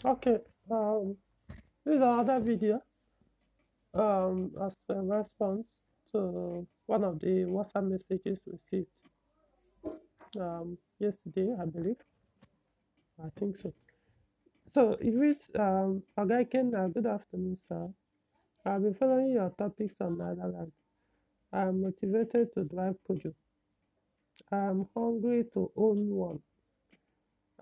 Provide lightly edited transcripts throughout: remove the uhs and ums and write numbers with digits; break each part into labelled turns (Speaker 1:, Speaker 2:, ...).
Speaker 1: Okay, this is another video as a response to one of the WhatsApp messages received yesterday, I believe. I think so. So it reads, Oga Ken, good afternoon, sir. I've been following your topics on Netherlands. I'm motivated to drive Peugeot. I'm hungry to own one.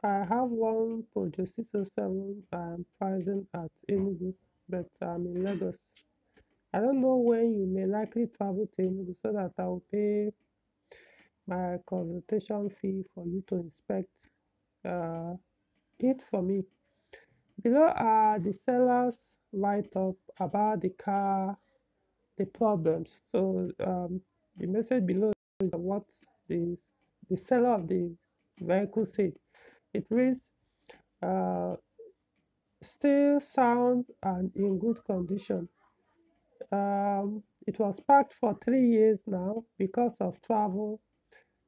Speaker 1: I have one Peugeot 607 I'm pricing at Enugu, but I'm in Lagos. I don't know when you may likely travel to Enugu so that I'll pay my consultation fee for you to inspect uh, it for me. Below are the seller's write-up about the car, the problems. So the message below is what the, the seller of the vehicle said. It reads, uh, still sound and in good condition. It was parked for 3 years now because of travel.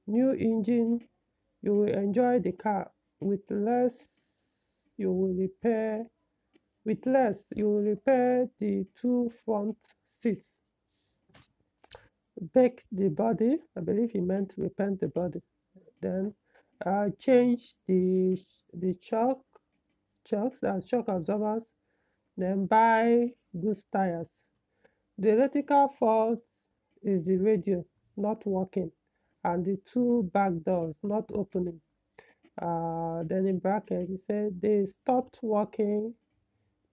Speaker 1: New engine, you will enjoy the car. With less, you will repair. With less, you will repair the two front seats. Bake the body. I believe he meant repaint the body. Then change the chocks and shock absorbers. Then buy good tires. The electrical fault is the radio not working and the two back doors not opening. Then in bracket, he said they stopped working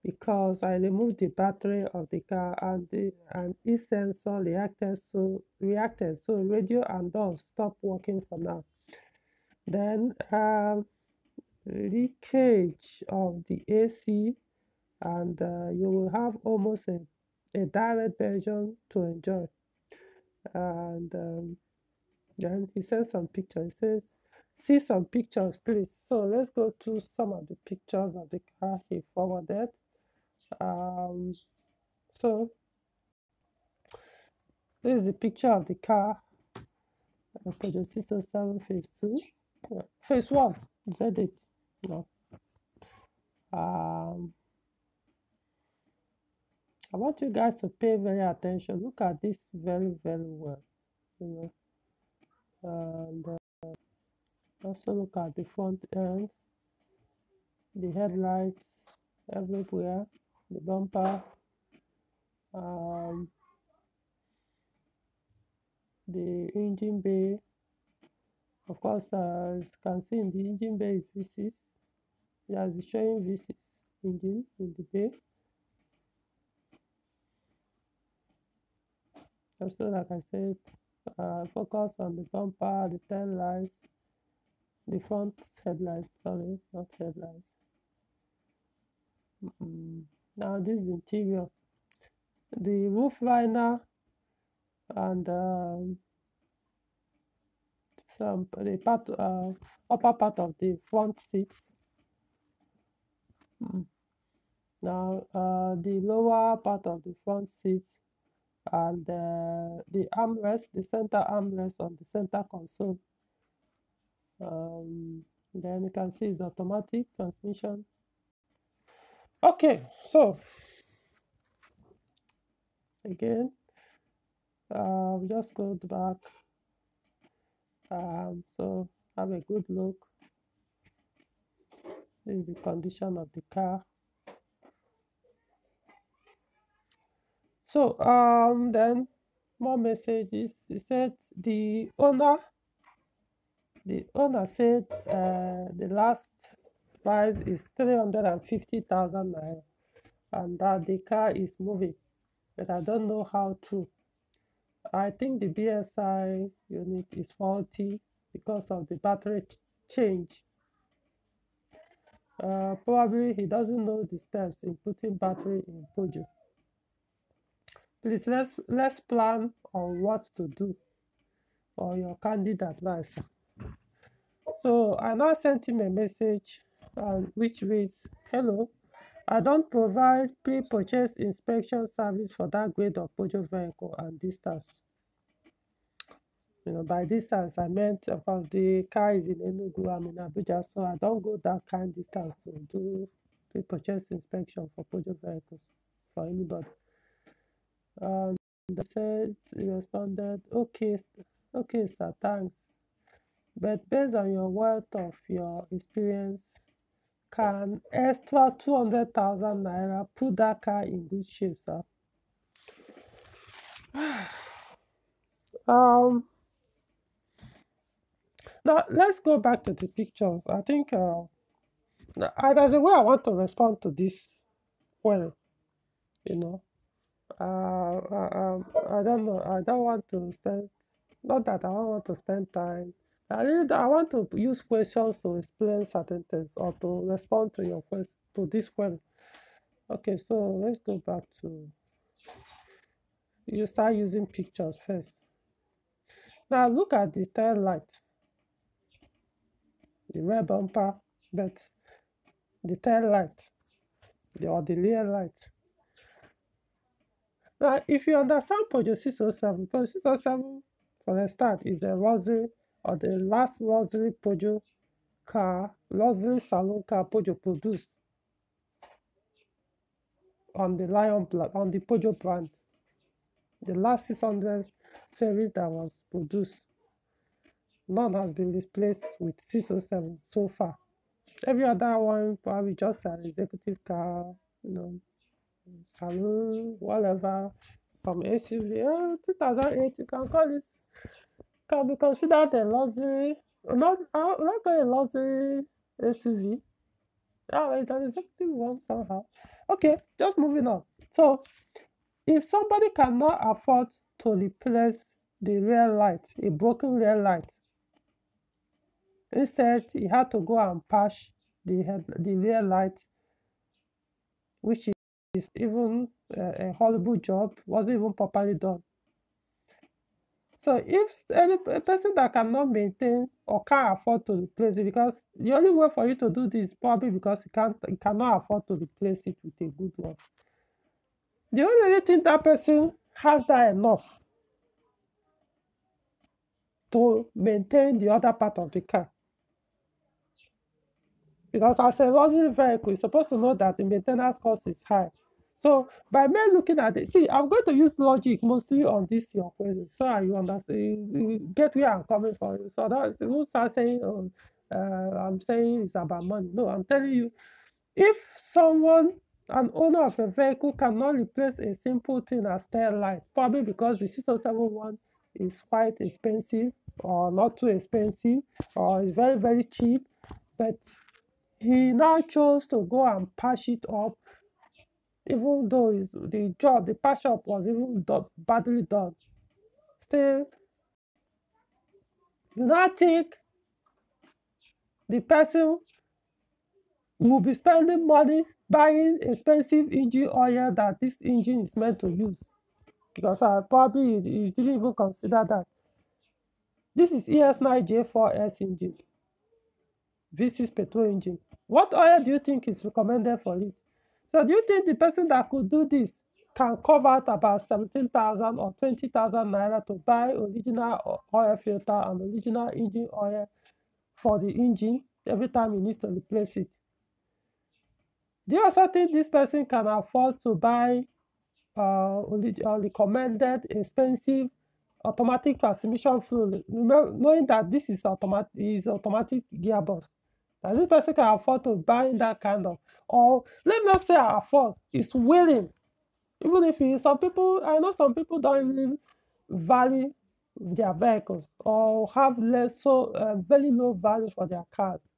Speaker 1: because I removed the battery of the car and its sensor reacted so radio and doors stopped working for now. Then leakage of the AC and you will have almost a direct version to enjoy. And then he sent some pictures. He says, see some pictures, please. So let's go to some of the pictures of the car he forwarded. Um, so this is the picture of the car, Peugeot 607 phase 2. Phase 1, is that it? No. Um, I want you guys to pay very attention. Look at this very, very well. You know, and also look at the front end, the headlights everywhere, the bumper, um, the engine bay. Of course, as you can see in the engine bay is V6. Yeah, it's showing V6 engine in the bay. Also, like I said, focus on the bumper, the tail lights, the front headlights. Sorry, not headlights. Now this is interior. The roof liner and the upper part of the front seats. Now the lower part of the front seats and the armrest, the center armrest on the center console. Then you can see it's automatic transmission. Okay, so again, just go back. So have a good look. This is the condition of the car. So then more messages. He said the owner said the last price is 350,000 naira and that the car is moving, but I don't know how to. I think the BSI unit is faulty because of the battery change. Probably he doesn't know the steps in putting battery in Peugeot. Please let's plan on what to do or your candid advice. So I now sent him a message which reads, hello, I don't provide pre-purchase inspection service for that grade of Peugeot vehicle and distance. By distance, I meant, of course, the car is in Enugu, I'm in Abuja, so I don't go that kind of distance to do pre-purchase inspection for Peugeot vehicles for anybody. They said he responded, okay, sir, thanks. But based on your wealth of your experience, can extra 200,000 naira put that car in good shape, sir? Um, Now let's go back to the pictures. I think there's a way I want to respond to this. Well, you know, I don't know. I don't want to spend. Not that I don't want to spend time. I want to use questions to explain certain things or to respond to your question to this one. Okay, so let's go back to you start using pictures first. Now look at the tail light, the rear bumper, but the tail light, or the rear light. Now, if you understand Peugeot 607, Peugeot 607 for the start is a luxury or the last luxury Peugeot car, luxury saloon car Peugeot produced on the on the Peugeot brand. The last 600 series that was produced, none has been replaced with 607 so far. Every other one probably just an executive car, saloon, whatever, some SUV. 2008, you can call it, can be considered a luxury, not a luxury SUV. Yeah, it's an executive one somehow. Okay, just moving on. So, if somebody cannot afford to replace the rear light, a broken rear light, instead he had to go and patch the rear light, which is even a horrible job, wasn't even properly done. So if a person that cannot maintain or can't afford to replace it, because the only way for you to do this is probably because you cannot afford to replace it with a good one. The only thing that person has that enough to maintain the other part of the car. Because as a luxury vehicle, you're supposed to know that the maintenance cost is high. So by me looking at it, see, I'm going to use logic mostly on this your question, so you understand, you get where I'm coming from. So that's who start saying, oh, I'm saying it's about money. No, I'm telling you, if an owner of a vehicle cannot replace a simple thing as tail light, probably because the 6071 is quite expensive or not too expensive or is very, very cheap, but he now chose to go and patch it up, even though the patch up was even badly done. Still, you now think the person will be spending money buying expensive engine oil that this engine is meant to use, because probably you didn't even consider that. This is ES9J4S engine, V6 petrol engine. What oil do you think is recommended for it? So do you think the person that could do this can cover out about 17,000 or 20,000 naira to buy original oil filter and original engine oil for the engine every time he needs to replace it? Do you also think this person can afford to buy recommended expensive automatic transmission fluid, knowing that this is automatic gearbox? Does this person can afford to buy that kind of, or let me not say afford, is willing, even if I know some people don't really value their vehicles or have very low value for their cars.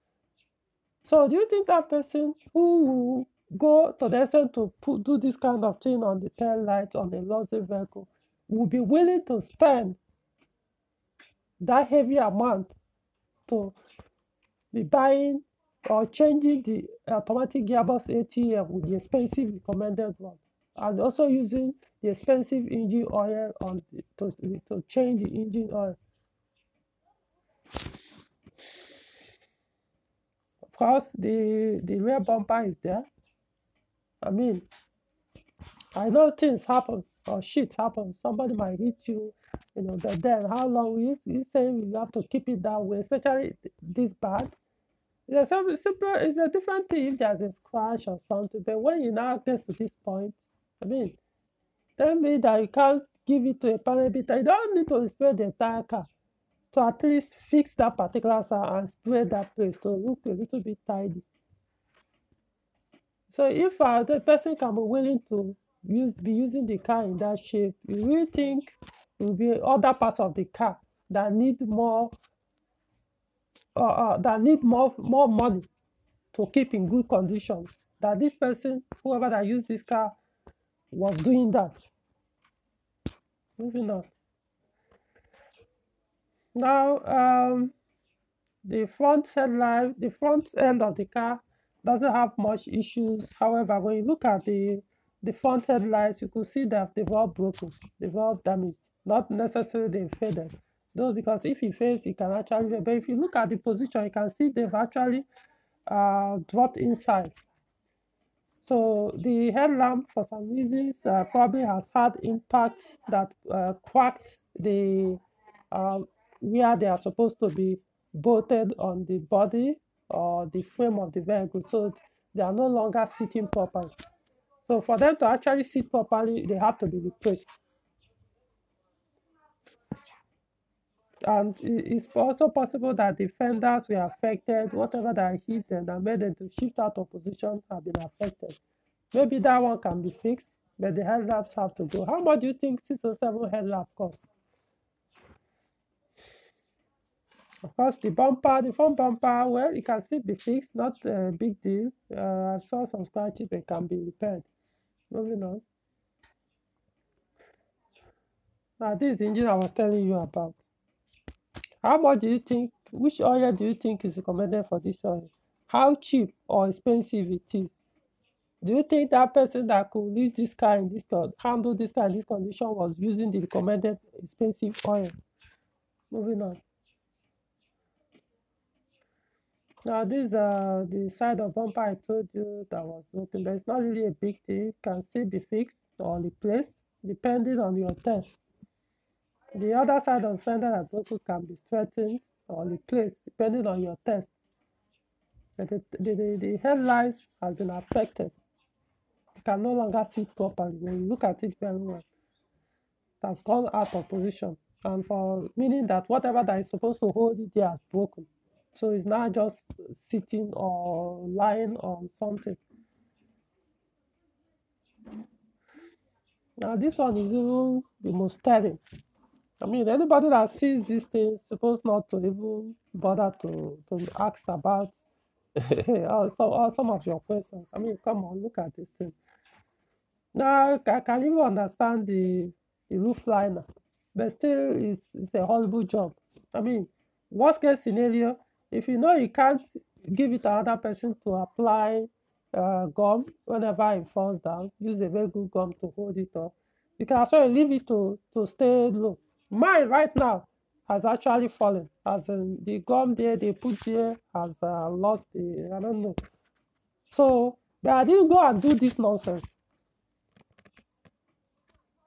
Speaker 1: So do you think that person who will go to the extent to do this kind of thing on the tail light on a luxury vehicle will be willing to spend that heavy amount to be buying or changing the automatic gearbox ATM with the expensive recommended one, and also using the expensive engine oil to change the engine oil? Of course, the rear bumper is there. I mean, I know things happen or shit happens. Somebody might hit you, but then how long you saying you have to keep it that way, especially this bad? It's a different thing if there's a scratch or something. But when you now get to this point, I mean, tell me that you can't give it to a parameter. You don't need to spray the entire car to at least fix that particular sound and spray that place to look a little bit tidy. So if the person can be willing to be using the car in that shape, you really think it will be other parts of the car that need more money to keep in good condition. That this person, whoever that used this car, was doing that. Moving on. Now, the front end of the car doesn't have much issues. However, when you look at the front headlights, you could see that they've all broken, they've all damaged. Not necessarily they faded, though, because if it fades, it can actually. But if you look at the position, you can see they've actually dropped inside. So the headlamp, for some reasons, probably has had impact that cracked the where they are supposed to be bolted on the body or the frame of the vehicle, so they are no longer sitting properly. So for them to actually sit properly, they have to be replaced. And it's also possible that the fenders were affected, whatever that hit them that made them to shift out of position have been affected. Maybe that one can be fixed, but the headlamps have to go. How much do you think 607 headlamp costs? Of course, the front bumper, well, it can still be fixed, not a big deal. I saw some scratches, but can be repaired. Moving on. Now, this is the engine I was telling you about. How much do you think, which oil do you think is recommended for this oil? How cheap or expensive it is? Do you think that person that could use this car in this handle this car in this condition was using the recommended expensive oil? Moving on. Now, this is the side of bumper I told you that was broken, but it's not really a big thing. It can still be fixed or replaced depending on your test. The other side of the fender that broken can be straightened or replaced depending on your test. But the headlights have been affected. It can no longer sit properly. When you look at it very well, it has gone out of position, and for meaning that whatever that is supposed to hold it there has broken. So it's not just sitting or lying on something. Now this one is even the most telling. I mean, anybody that sees these things is supposed not to even bother to ask about some of your questions. I mean, come on, look at this thing. Now, I can even understand the roof liner, but still, it's a horrible job. I mean, worst case scenario, if you know you can't give it to another person to apply gum whenever it falls down, use a very good gum to hold it up. You can also leave it to stay low. Mine right now has actually fallen, as in the gum there they put there has lost the, I don't know. So, but I didn't go and do this nonsense.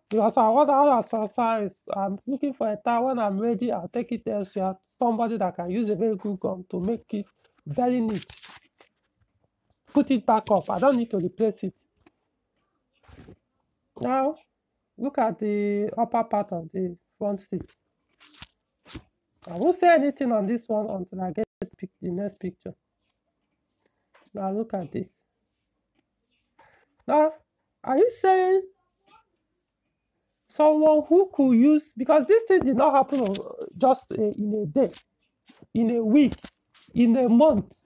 Speaker 1: Because I'm looking for a tire. When I'm ready, I'll take it elsewhere. Somebody that can use a very good gum to make it very neat. Put it back up. I don't need to replace it. Now, look at the upper part of the front seat. I won't say anything on this one until I get the next picture. Now, look at this. Now, are you saying someone who could use, because this thing did not happen just in a day, in a week, in a month,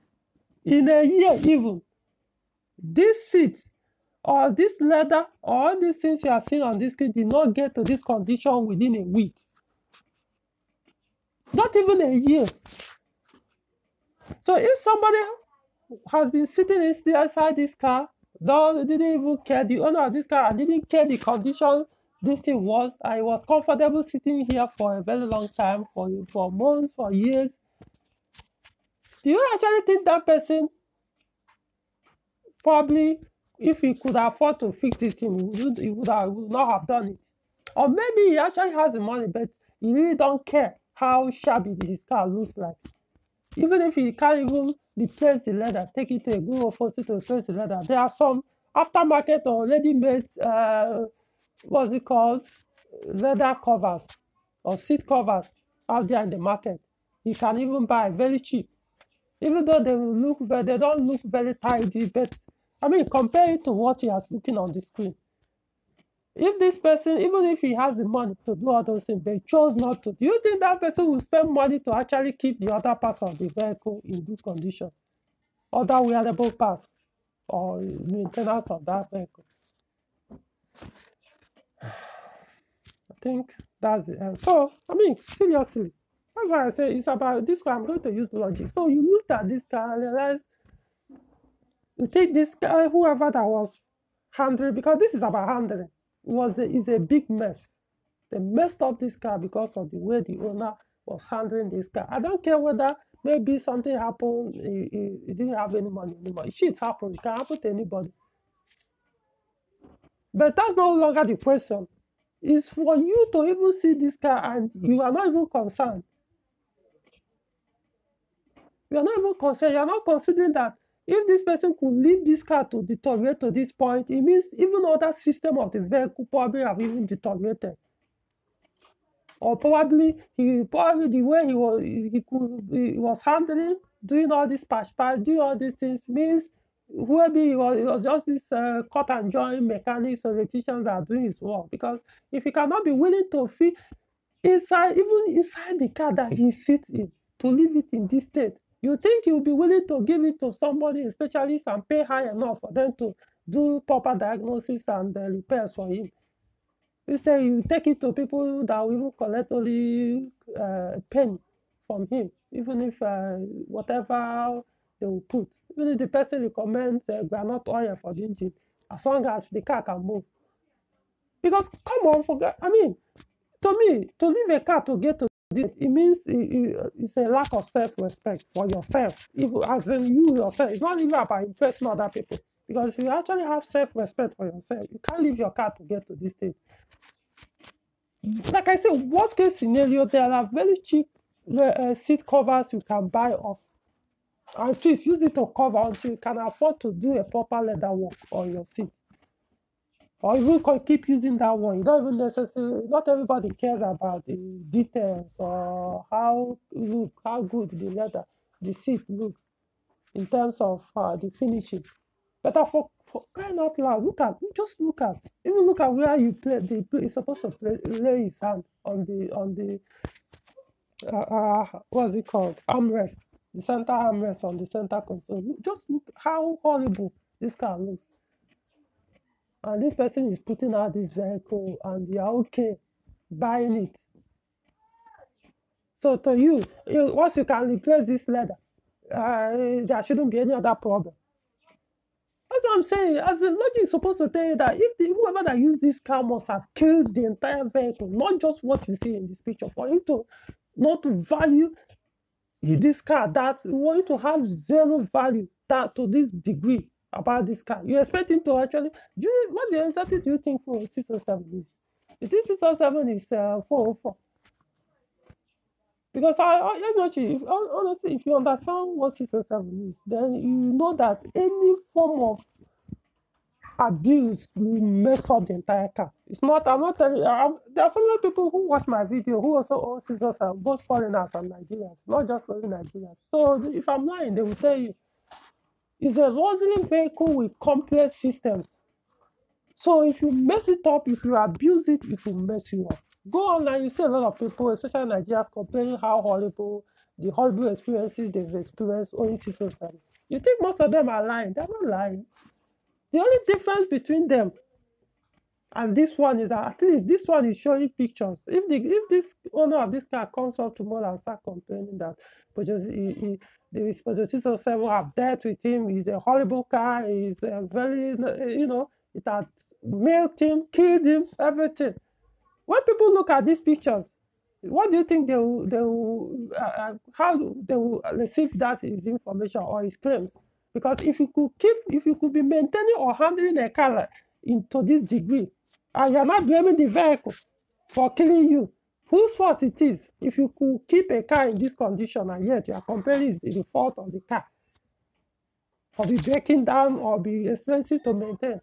Speaker 1: in a year even. This seat or this leather or all these things you are seeing on this screen did not get to this condition within a week. Not even a year. So if somebody has been sitting inside this car, didn't even care, the owner of this car didn't care the condition this thing was, I was comfortable sitting here for a very long time, for months, for years. Do you actually think that person probably, if he could afford to fix it, he would not have done it? Or maybe he actually has the money, but he really don't care how shabby his car looks like. Even if you can't even replace the leather, take it to a good faucet to replace the leather. There are some aftermarket or ready-made, what's it called, leather covers or seat covers out there in the market. You can even buy very cheap, even though they don't look very tidy. But I mean, compare it to what you are looking on the screen. If this person, even if he has the money to do all those things, they chose not to, do you think that person will spend money to actually keep the other parts of the vehicle in good condition? Other wearable parts or maintenance of that vehicle? I think that's the end. So, I mean, seriously, that's why I say it's about this car. I'm going to use logic. So you looked at this car and realized, you take this guy, whoever that was handling, because this is about handling, is a big mess. They messed up this car because of the way the owner was handling this car. I don't care whether maybe something happened, he didn't have any money anymore. Shit happened, it can happen to anybody. But that's no longer the question. It's for you to even see this car and you are not even concerned. You are not even concerned. You are not considering that if this person could leave this car to deteriorate to this point, it means even other system of the vehicle probably have even deteriorated. Or probably the way he was handling, doing all this patch, doing all these things means maybe it was just this cut and join mechanics or electricians that are doing his work. Because if he cannot be willing to fit even inside the car that he sits in, to leave it in this state, you think he'll be willing to give it to somebody, a specialist, and pay high enough for them to do proper diagnosis and repairs for him? Instead, you take it to people that will even collect only penny from him, even if whatever they will put, even if the person recommends granite oil for the engine, as long as the car can move. Because come on, I mean, to me, to leave a car to get to this, it means it's a lack of self-respect for yourself. If, as in you yourself, it's not even about impressing other people. Because if you actually have self-respect for yourself, you can't leave your car to get to this stage. Like I said, worst case scenario, there are very cheap seat covers you can buy off. And please use it to cover until you can afford to do a proper leather work on your seat. Or even keep using that one. You don't even necessarily, not everybody cares about the details or how good the leather, the seat looks in terms of the finishing. But for crying out loud, even look at where you play. He's supposed to lay his hand on the what's it called? Armrest, the center armrest on the center console. Just look how horrible this car looks. And this person is putting out this vehicle and you're okay buying it. So to you, once you can replace this leather, there shouldn't be any other problem. That's what I'm saying. As the logic is supposed to tell you that if whoever that used this car must have killed the entire vehicle, not just what you see in this picture, for you to not to value this car, that you want to have zero value that to this degree about this car. You expect him to actually, what exactly do you think for 607 is? You think 607 is 404? Because honestly, if you understand what 607 is, then you know that any form of abuse will mess up the entire car. It's not, I'm not telling you, there are so many people who watch my video who also own 607, both foreigners and Nigerians, not just only Nigerians. So if I'm lying, they will tell you, it's a rustling vehicle with complex systems. So if you mess it up, if you abuse it, it will mess you up. Go online, you see a lot of people, especially Nigerians, complaining how the horrible experiences they've experienced owning 607. You think most of them are lying? They're not lying. The only difference between them and this one is that at least this one is showing pictures. If this owner of this car comes up tomorrow and start complaining that the Peugeot 607 have dealt with him, he's a horrible car, he's a very, it had milked him, killed him, everything. When people look at these pictures, what do you think how they will receive that his information or his claims? Because if you could be maintaining or handling a car to this degree, and you're not blaming the vehicle for killing you, Whose fault it is? If you could keep a car in this condition and yet you are complaining it's the fault of the car or be breaking down or be expensive to maintain.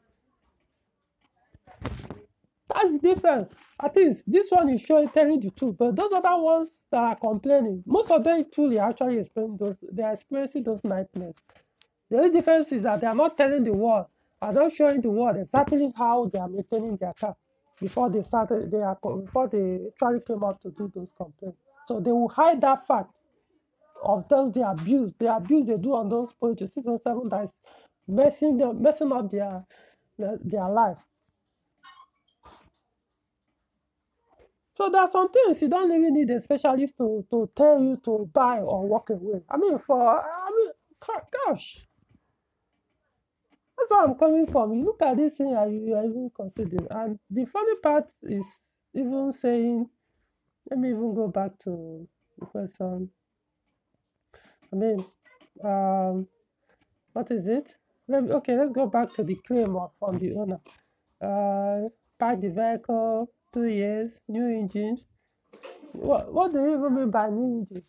Speaker 1: That's the difference. At least this one is showing telling the truth, but those other ones that are complaining, most of them truly actually experience those. They are experiencing those nightmares. The only difference is that they are not telling the world, are not showing the world exactly how they are maintaining their car before they started. Before they actually came out to do those complaints. So they will hide that fact of those the abuse they do on those Peugeot 607 that is messing up their life. So there are some things you don't really need a specialist to tell you to buy or walk away. Gosh, that's where I'm coming from. You look at this thing and you are even considering. And the funny part is even saying, let me even go back to the question. I mean, um, what is it? Okay, let's go back to the claim from the owner. Park the vehicle, 2 years, new engine. What do you even mean by new engine?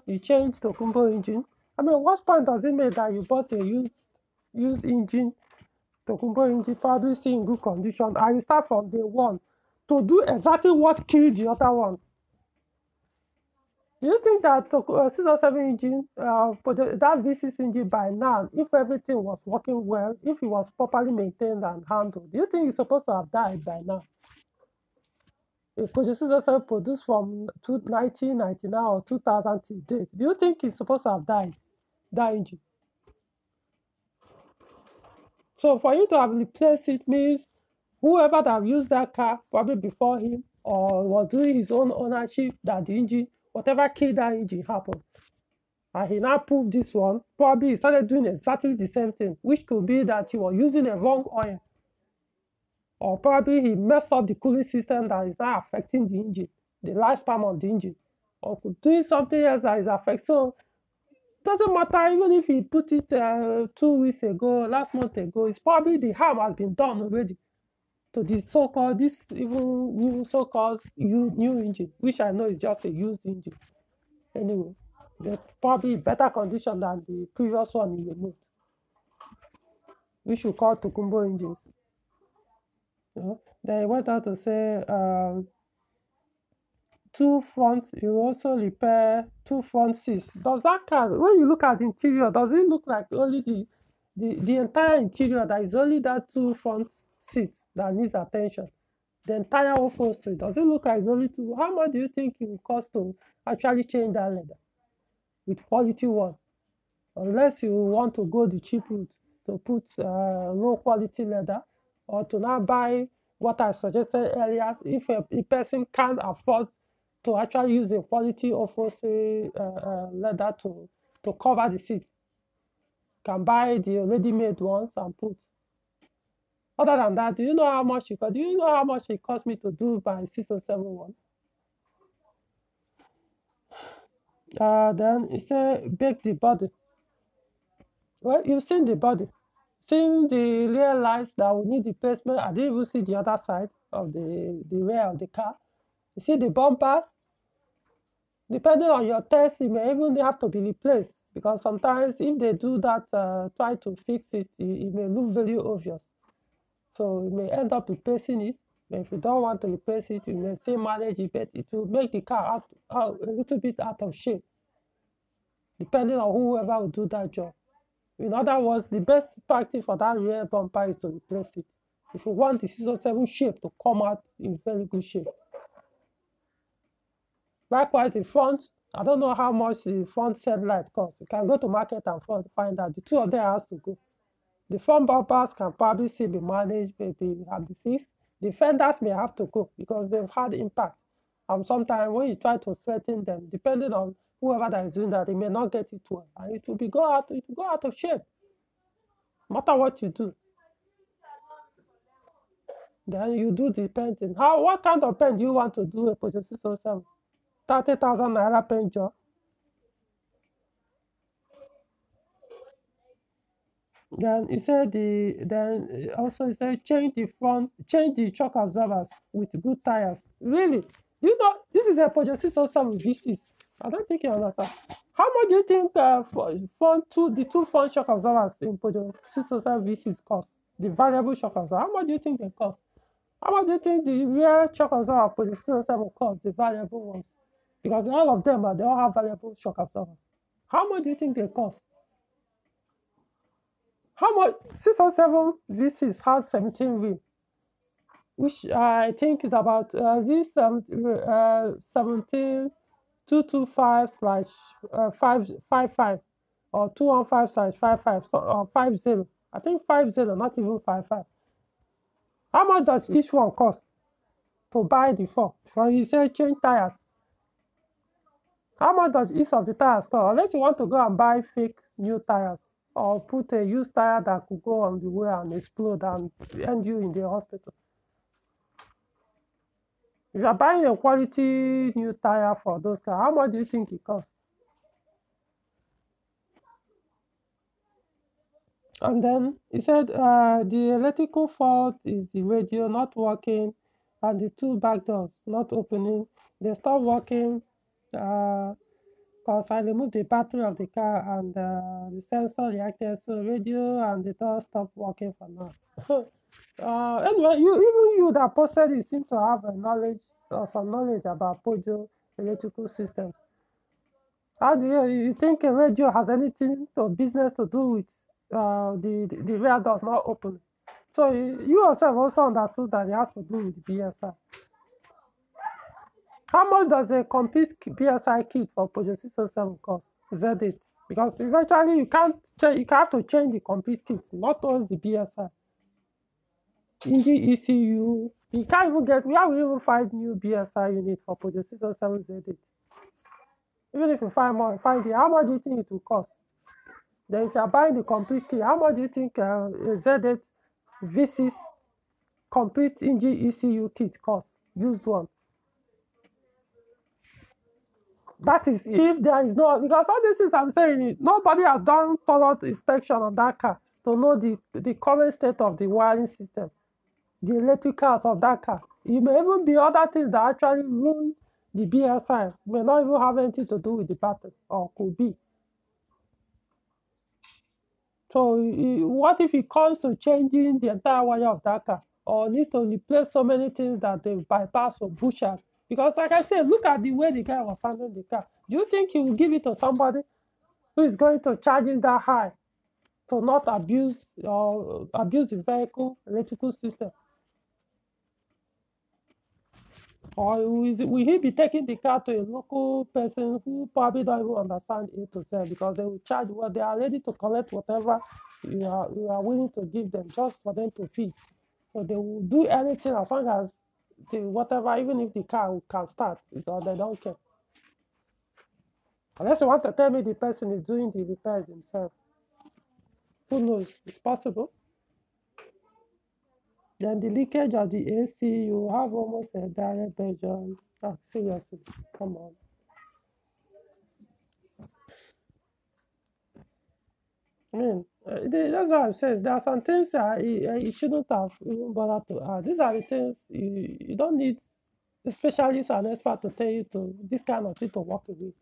Speaker 1: You change to combo engine. I mean, what point does it make that you bought a used engine, Tokumbo engine, probably still in good condition, and you start from day one to do exactly what killed the other one? Do you think that 607 engine, that V6 engine by now, if everything was working well, if it was properly maintained and handled, do you think it's supposed to have died by now? If Peugeot 607 produced from 1999 or 2000 till date, do you think it's supposed to have died, that engine? So for you to have replaced it means whoever that used that car probably before him or was doing his own ownership, that the engine, whatever killed that engine happened. And he now proved this one. Probably he started doing exactly the same thing, which could be that he was using a wrong oil. Or probably he messed up the cooling system that is now affecting the engine, the lifespan of the engine. Or doing something else that is affecting. So doesn't matter even if he put it 2 weeks ago, last month ago, it's probably the harm has been done already to the so-called, this even new so-called new engine, which I know is just a used engine. Anyway, they're probably in better condition than the previous one in the note, which we call Tokumbo engines. Then he went on to say, two fronts, you also repair two front seats. Does that car, when you look at the interior, does it look like only the entire interior that is only that two front seats that needs attention? The entire upholstery, does it look like it's only two? How much do you think it will cost to actually change that leather with quality one? Unless you want to go the cheap route to put low quality leather, or to now buy what I suggested earlier, if a person can't afford to actually use a quality upholstery leather to cover the seat, can buy the ready-made ones and put. Other than that, do you know how much it cost me to do my 6071? Then it said bake the body. Well, you've seen the body. Seeing the rear lights that will need replacement, I didn't even see the other side of the rear of the car. You see the bumpers? Depending on your test, it may even have to be replaced, because sometimes if they do that, try to fix it, it may look very obvious. So you may end up replacing it. But if you don't want to replace it, you may say manage it, but it will make the car a little bit out of shape, depending on whoever will do that job. In other words, the best practice for that rear bumper is to replace it if you want the 607 shape to come out in very good shape. Likewise, the front, I don't know how much the front headlight costs. You can go to market and find out. The two of them has to go. The front bumpers can probably still be managed, maybe have be fixed. The fenders may have to go because they've had impact. And sometimes when you try to straighten them, depending on whoever that is doing that, they may not get it well, and it will go out of shape, no matter what you do. Then you do the painting. What kind of paint do you want to do a Peugeot 607? 30,000 naira paint job. Then he said change the shock absorbers with good tires. Really? Do you know this is a Peugeot 607 V6? I don't think you understand. How much do you think the two front shock absorbers in Peugeot 607 V6 cost? The variable shock absorber. How much do you think they cost? How much do you think the real shock absorber Peugeot 607 cost? The variable ones, because all of them they all have variable shock absorbers. How much do you think they cost? How much? 607 V6 has 17 wheel, which I think is about this 17225 slash 555 or 215 slash 55 or 50. I think 50, not even 55. How much does each one cost to buy the four? For you say change tires. How much does each of the tires cost? Unless you want to go and buy fake new tires or put a used tire that could go on the way and explode and end you in the hospital. If you're buying a quality new tire for those cars, how much do you think it costs? And then he said the electrical fault is the radio not working and the two back doors not opening. They stop working because I removed the battery of the car and the sensor reacted, so radio and the door stopped working for now. Anyway, even you that posted it seem to have a knowledge or some knowledge about Peugeot electrical systems. How do you think a radio has anything to business to do with the rear doors not open? So you yourself also understood that it has to do with the BSI. How much does a complete BSI kit for Peugeot 607 cost? Z8? Because eventually you have to change the complete kit, not always the BSI. Engine ECU, you can't even get, we have even 5 new BSI units for Peugeot 607 Z8. Even if you find more, how much do you think it will cost? Then if you're buying the complete kit, how much do you think a Z8 V6 complete engine ECU kit costs? Used one. That is if there is no, because all this is I'm saying, nobody has done thorough inspection on that car to know the current state of the wiring system, the electricals of that car. It may even be other things that actually ruin the BSI, may not even have anything to do with the battery, or could be. So what if it comes to changing the entire wire of that car, or needs to replace so many things that they bypass or butcher? Because like I said, look at the way the guy was handling the car. Do you think he will give it to somebody who is going to charge him that high to not abuse the vehicle electrical system? Or will he be taking the car to a local person who probably don't even understand A to Z, because they will charge what they are ready to collect whatever you are willing to give them just for them to feed. So they will do anything as long as whatever, even if the car can start, or they don't care. Unless you want to tell me the person is doing the repairs himself. Who knows? It's possible. Then the leakage of the AC, you have almost a direct version. Oh, seriously, come on. I mean, that's what I'm saying. There are some things you shouldn't have even bothered to add. These are the things you don't need a specialist or an expert to tell you to this kind of thing to walk away.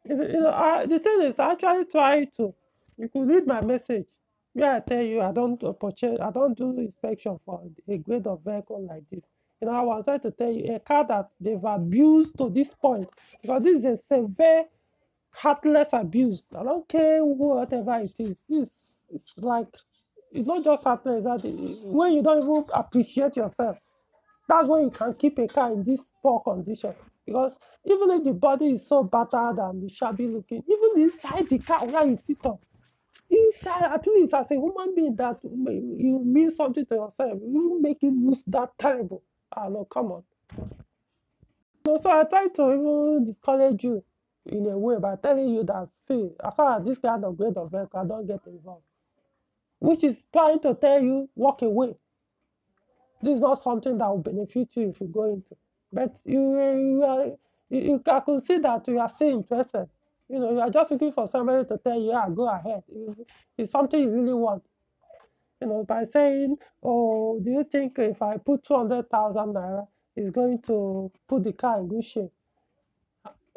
Speaker 1: The thing is, I actually try to. You could read my message where I tell you I don't do inspection for a grade of vehicle like this. I was trying to tell you a car that they've abused to this point, because this is a severe heartless abuse. I don't care whatever it is. It's like, it's not just heartless. When you don't even appreciate yourself, that's when you can keep a car in this poor condition. Because even if the body is so battered and shabby looking, even inside the car where you sit on, inside, at least as a human being, that you mean something to yourself, you make it look that terrible. No, come on. So I try to even discourage you in a way by telling you that, see, as far as this kind of grade of vehicle, I don't get involved. Which is trying to tell you, walk away. This is not something that will benefit you if you go into. But you can consider that you are still interested. You are just looking for somebody to tell you, yeah, go ahead. It's something you really want. by saying, "Oh, do you think if I put 200,000 naira, it's going to put the car in good shape?"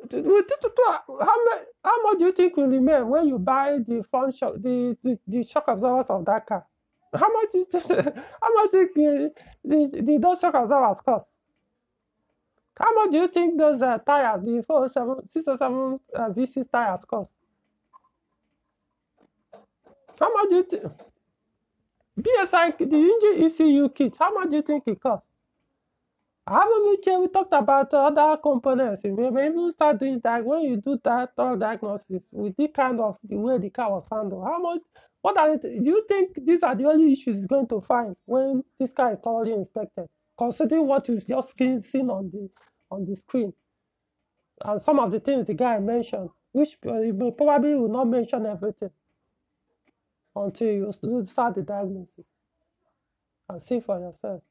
Speaker 1: How much do you think will remain when you buy the front shock, the shock absorbers of that car? How much is how much do you think those shock absorbers cost? How much do you think those tires, the 407, 607 V6 tires cost? How much do you think? BSI, the engine ECU kit, how much do you think it costs? I haven't checked. We talked about other components. We may even start doing that when you do that thorough diagnosis with the kind of the way the car was handled. How much? What are it? Do you think these are the only issues it's going to find when this car is thoroughly inspected? Considering what you've just seen on the screen and some of the things the guy mentioned, which you may probably will not mention everything until you start the diagnosis and see for yourself.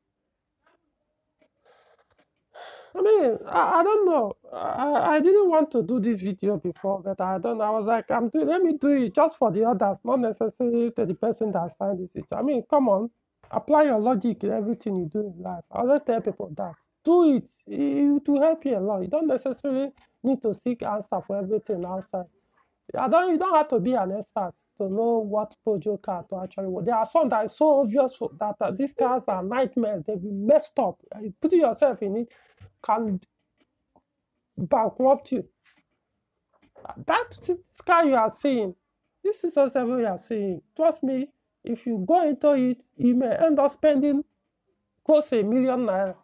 Speaker 1: I mean, I don't know. I didn't want to do this video before, but I don't know. I was like, let me do it just for the others, not necessarily to the person that signed this video. I mean, come on, apply your logic in everything you do in life. I always tell people that. Do it. It will help you a lot. You don't necessarily need to seek answer for everything outside. You don't have to be an expert to know what Peugeot car to actually work. There are some that are so obvious that these cars are nightmares. They'll be messed up. Putting yourself in it can bankrupt you. This car you are seeing, this is also you are seeing. Trust me, if you go into it, you may end up spending close to 1 million naira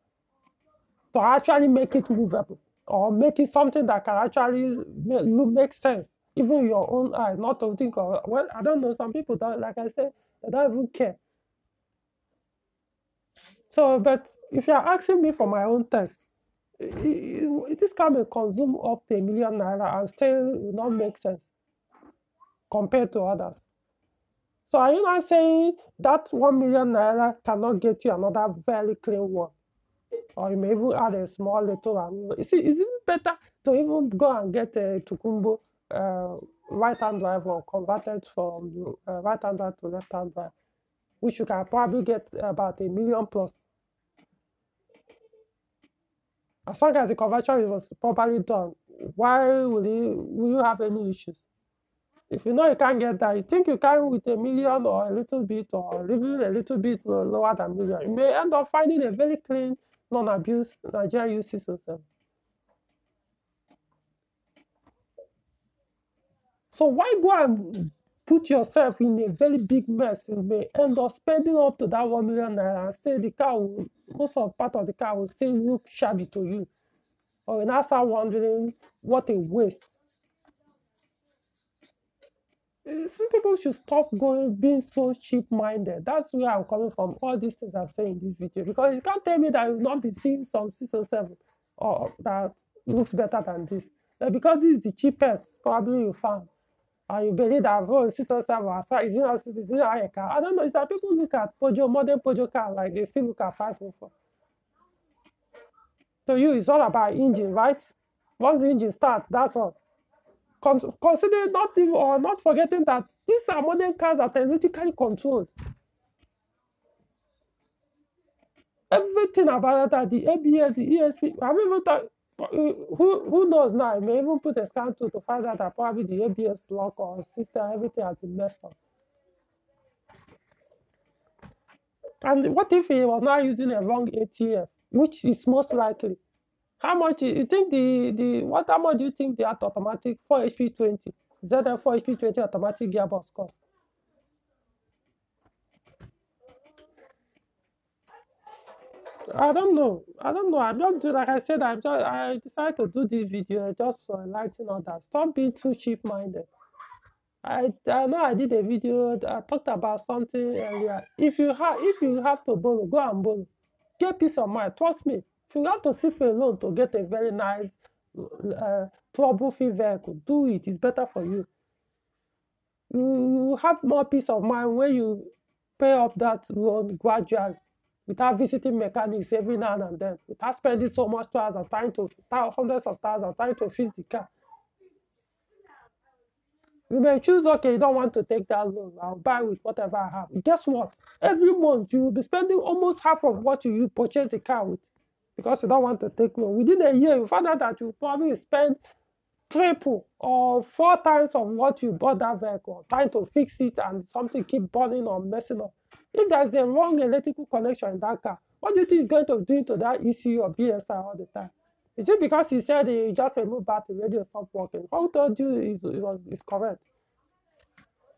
Speaker 1: to actually make it movable or make it something that can actually make sense, even in your own eyes. Not to think of, well, I don't know, some people don't, like I said, they don't even care. So, but if you're asking me for my own test, this car may consume up to 1 million naira and still will not make sense compared to others. So are you not saying that 1 million naira cannot get you another very clean one? Or you may even add a small little one. You see, it's even better to even go and get a Tukumbo right-hand drive or converted from right-hand drive to left-hand drive, which you can probably get about 1 million plus. As long as the conversion was properly done, why will you have any issues? If you know you can't get that, you think you can with 1 million or a little bit or even a little bit lower than 1 million, you may end up finding a very clean, non-abused Nigerian UC system. So why go and put yourself in a very big mess? You may end up spending up to that 1 million naira and still the car will, most of part of the car will still look shabby to you. Or you now start wondering what a waste. Some people should stop being so cheap-minded. That's where I'm coming from, all these things I'm saying in this video. Because you can't tell me that you'll not be seeing some 607 or that looks better than this. But because this is the cheapest probably you found, and you believe that, oh, 607 is not a car. I don't know, it's that people look at Peugeot, modern Peugeot car, like they still look at 504. To you, it's all about engine, right? Once the engine starts, that's all. Consider not forgetting that these are modern cars that are electrically controlled. Everything about that, the ABS, the ESP, I mean, who knows now? You may even put a scan tool to find out that probably the ABS block or system, everything has been messed up. And what if he was not using a wrong ATF, which is most likely? How much you think how much do you think the automatic 4HP20 ZF 4HP20 automatic gearbox cost? I don't know. I'm not like I said. I decided to do this video just to enlighten others. Stop being too cheap-minded. I know I did a video. I talked about something earlier. If you have to borrow, go and borrow. Get peace of mind. Trust me. If you have to seek for a loan to get a very nice trouble-free vehicle, do it. It's better for you. You have more peace of mind when you pay up that loan gradually, without visiting mechanics every now and then, without spending so much hours and hundreds of thousands trying to fix the car. You may choose, okay, you don't want to take that loan. I'll buy with whatever I have. Guess what? Every month you will be spending almost half of what you purchase the car with because you don't want to take loan. Within a year, you find out that you probably spend triple or four times of what you bought that vehicle, trying to fix it and something keep burning or messing up. If there's a wrong electrical connection in that car, what do you think is going to do to that ECU or BSI all the time? Is it because he said he just removed battery, radio stopped working? Who told you it's correct?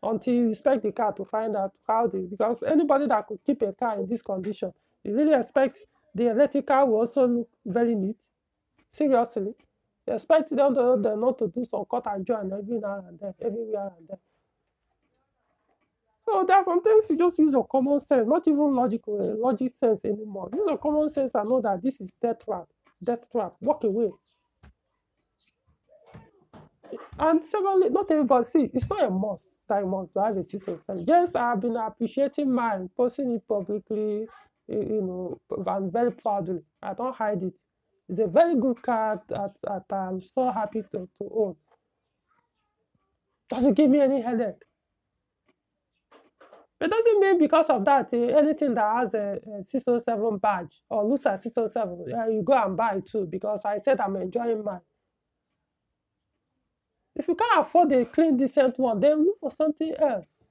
Speaker 1: Until you inspect the car to find out how because anybody that could keep a car in this condition, you really expect the electrical will also look very neat? Seriously? You expect them not to do some cut and join every now and then, everywhere and then. So there are some things you just use your common sense, not even logic sense anymore. Use your common sense and know that this is death trap. Death trap. Walk away. And secondly, not everybody, see, it's not a must that you must drive a 607. Yes, I've been appreciating mine, posting it publicly, and very proudly. I don't hide it. It's a very good car that I'm so happy to own. Doesn't give me any headache. It doesn't mean because of that, anything that has a 607 badge or looks like 607, you go and buy it too because I said I'm enjoying mine. If you can't afford a clean, decent one, then look for something else.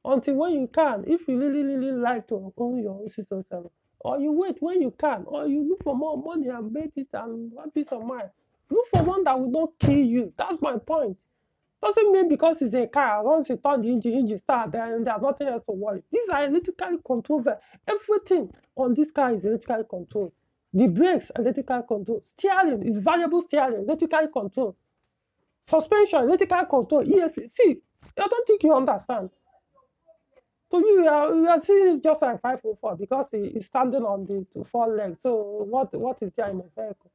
Speaker 1: Until when you can, if you really, really like to own your own 607, or you wait when you can, or you look for more money and make it and one peace of mind. Look for one that will not kill you. That's my point. Doesn't mean because it's a car, once you turn the engine start, then there's nothing else to worry. These are electrically controlled. Everything on this car is electrically controlled. The brakes, electrically controlled. Steering is variable steering, electrically controlled. Suspension, electrical control, ESP. See, I don't think you understand. So you are seeing it's just like 504 because he's standing on the four legs. So what is there in the vehicle?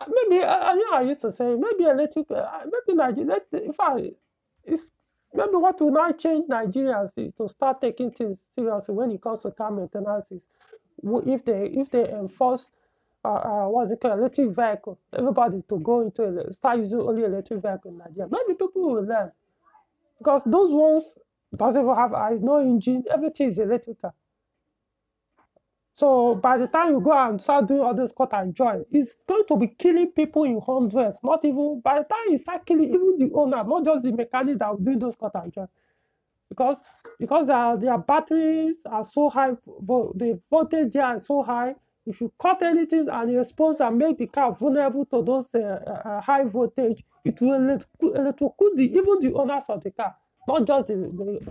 Speaker 1: Maybe I used to say maybe electric, maybe Nigeria. It's maybe what will now change Nigerians is to start taking things seriously when it comes to car maintenance. Is if they enforce what's it called, electric vehicle, everybody to go into start using only electric vehicle in Nigeria. Maybe people will learn because those ones doesn't even have eyes, no engine, everything is electrical. So by the time you go and start doing all this cut and join, it's going to be killing people in hundreds. Not even by the time you start killing even the owner, not just the mechanics that are doing those cut and join, because their batteries are so high, the voltage there is so high. If you cut anything and you expose and make the car vulnerable to those high voltage, it will electrocute even the owners of the car, not just the.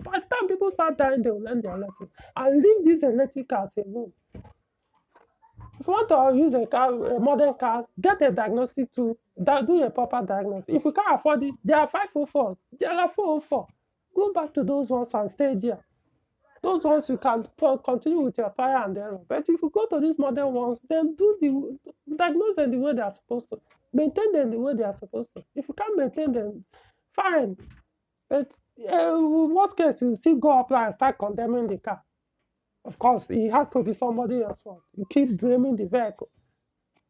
Speaker 1: By the time people start dying, they will learn their lesson and leave these electric cars alone. If you want to use a modern car, get a diagnostic tool, do a proper diagnosis. If you can't afford it, there are 504s, there are 404. Go back to those ones and stay there. Those ones you can continue with your trial and error. But if you go to these modern ones, then diagnose them the way they are supposed to. Maintain them the way they are supposed to. If you can't maintain them, fine. But worst case, you still go up and start condemning the car. Of course, it has to be somebody else's fault. You keep blaming the vehicle.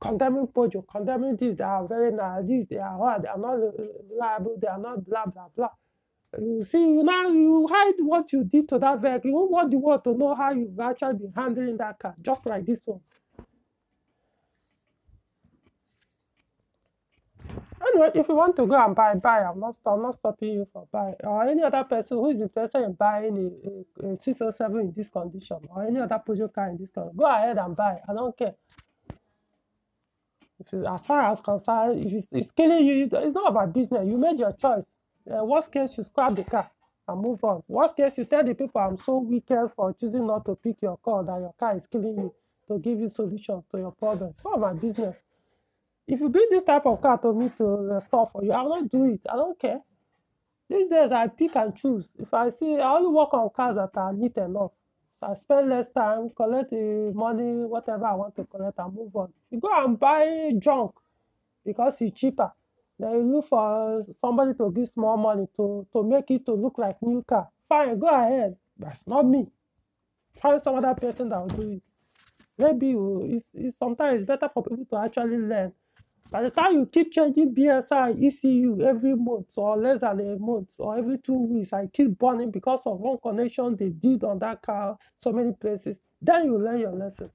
Speaker 1: Condemning Peugeot, condemning this, they are very nice, this, they are hard, they are not reliable, they are not blah, blah, blah. You see, now you hide what you did to that vehicle. You don't want the world to know how you've actually been handling that car, just like this one. Anyway, if you want to go and buy, I'm not stopping you for buying. Or any other person who is interested in buying a 607 in this condition, or any other Peugeot car in this condition, go ahead and buy. I don't care. As far as concerned, if it's killing you, it's not about business. You made your choice. Worst case, you scrap the car and move on. Worst case, you tell the people, I'm so wicked for choosing not to pick your call, that your car is killing you, to give you solutions to your problems. It's not my business. If you bring this type of car to me to restore for you, I will not do it. I don't care. These days, I pick and choose. If I see, I only work on cars that are neat enough. So I spend less time, collect the money, whatever I want to collect, and move on. You go and buy junk because it's cheaper. Then you look for somebody to give small money to make it to look like new car. Fine, go ahead. That's not me. Find some other person that will do it. Maybe sometimes it's better for people to actually learn By the time you keep changing BSI, ECU every month or less than a month or every 2 weeks, I keep burning because of one connection they did on that car, so many places, then you learn your lesson.